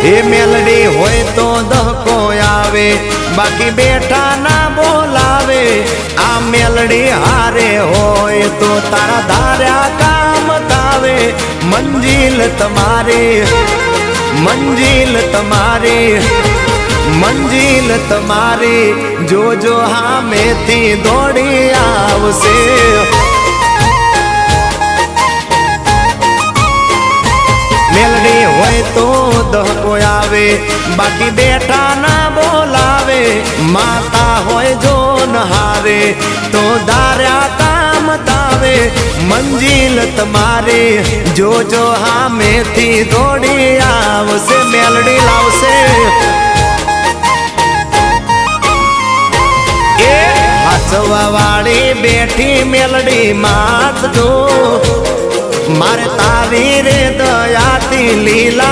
એ મેલડી હોય તો દહકો આવે, બાકી બેઠા ના બોલાવે। આ મેલડી હારે હોય તો તારા ધાર્યા કામ થાવે। મંજિલ તમારી, મંજિલ તમારી, મંજિલ તમારી જોજો હામેથી દોડી આવશે। મેલડી હોય તો દહકો આવે, બાકી બેઠા ના બોલાવે। માતા હોય જો નહારે તો ધાર્યા કામ થાવે। મંજિલ તમારી જોજો હામેથી દોડી આવશે। મેલડી લાવશે એ હાચવા વાળી બેઠી મેલડી માત જો, મારે તારી રે દયાથી લીલા